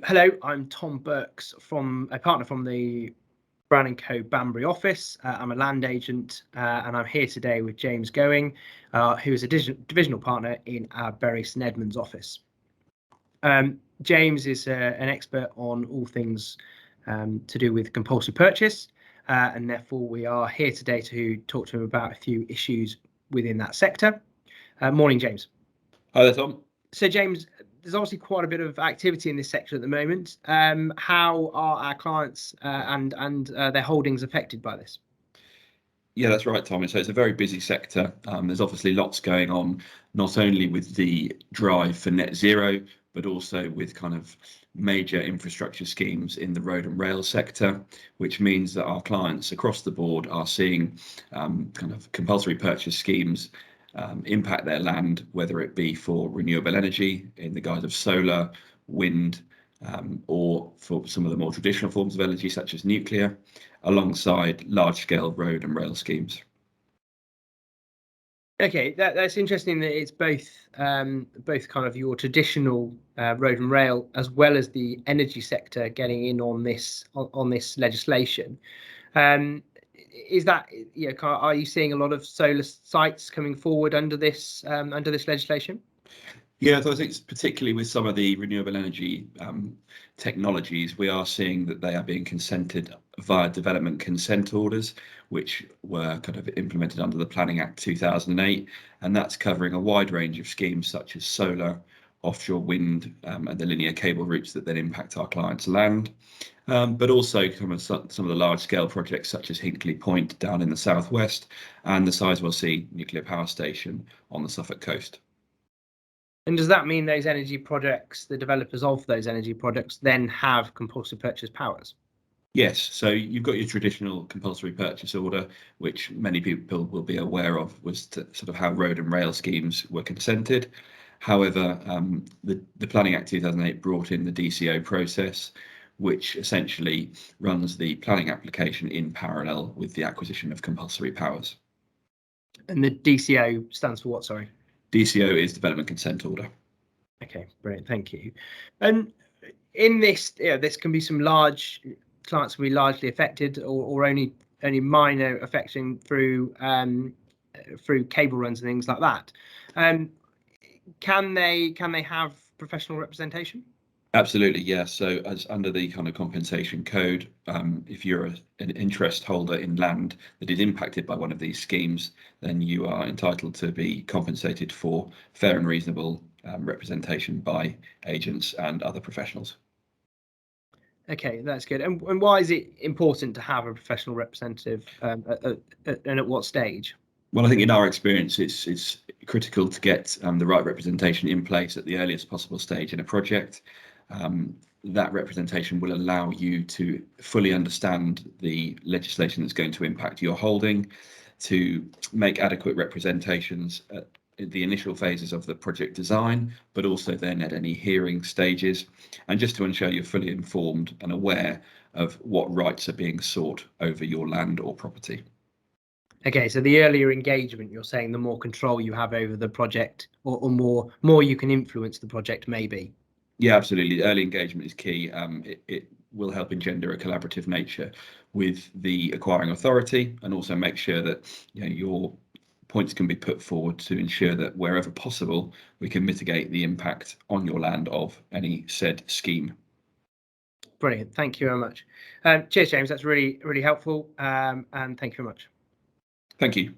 Hello, I'm Tom Burks, from a partner from the Brown&Co Banbury office. I'm a land agent, and I'm here today with James Going, who is a divisional partner in our Bury St Edmunds office. James is an expert on all things to do with compulsory purchase, and therefore we are here today to talk to him about a few issues within that sector. Morning, James. Hi there, Tom. So, James, there's obviously quite a bit of activity in this sector at the moment. How are our clients and their holdings affected by this? Yeah, that's right, Tom. So it's a very busy sector. There's obviously lots going on, not only with the drive for net zero, but also with kind of major infrastructure schemes in the road and rail sector, which means that our clients across the board are seeing kind of compulsory purchase schemes impact their land, whether it be for renewable energy in the guise of solar, wind, or for some of the more traditional forms of energy such as nuclear, alongside large-scale road and rail schemes. Okay, that's interesting that it's both kind of your traditional road and rail as well as the energy sector getting in on this legislation. Is that, are you seeing a lot of solar sites coming forward under this legislation? Yeah, so I think particularly with some of the renewable energy technologies, we are seeing that they are being consented via development consent orders, which were kind of implemented under the Planning Act 2008, and that's covering a wide range of schemes such as solar, offshore wind, and the linear cable routes that then impact our clients' land. But also some of the large-scale projects such as Hinkley Point down in the southwest and the Sizewell C nuclear power station on the Suffolk coast. And does that mean those energy projects, the developers of those energy projects, then have compulsory purchase powers? Yes, so you've got your traditional compulsory purchase order, which many people will be aware of, was sort of how road and rail schemes were consented. However, the Planning Act 2008 brought in the DCO process, which essentially runs the planning application in parallel with the acquisition of compulsory powers. And the DCO stands for what, sorry? DCO is Development Consent Order. Okay, brilliant, thank you. And in this, this can be some large clients can be largely affected, or only minor affecting through cable runs and things like that. Can they have professional representation? Absolutely, yes. So as under the kind of compensation code, if you're an interest holder in land that is impacted by one of these schemes, then you are entitled to be compensated for fair and reasonable representation by agents and other professionals. Okay, that's good. And why is it important to have a professional representative, and at what stage? Well, I think in our experience, it's critical to get the right representation in place at the earliest possible stage in a project. That representation will allow you to fully understand the legislation that's going to impact your holding, to make adequate representations at the initial phases of the project design, but also then at any hearing stages, and just to ensure you're fully informed and aware of what rights are being sought over your land or property. Okay, so the earlier engagement, you're saying the more control you have over the project, or more you can influence the project, maybe. Yeah, absolutely. Early engagement is key. It will help engender a collaborative nature with the acquiring authority, and also make sure that your points can be put forward to ensure that wherever possible, we can mitigate the impact on your land of any said scheme. Brilliant. Thank you very much. Cheers, James. That's really, really helpful. And thank you very much. Thank you.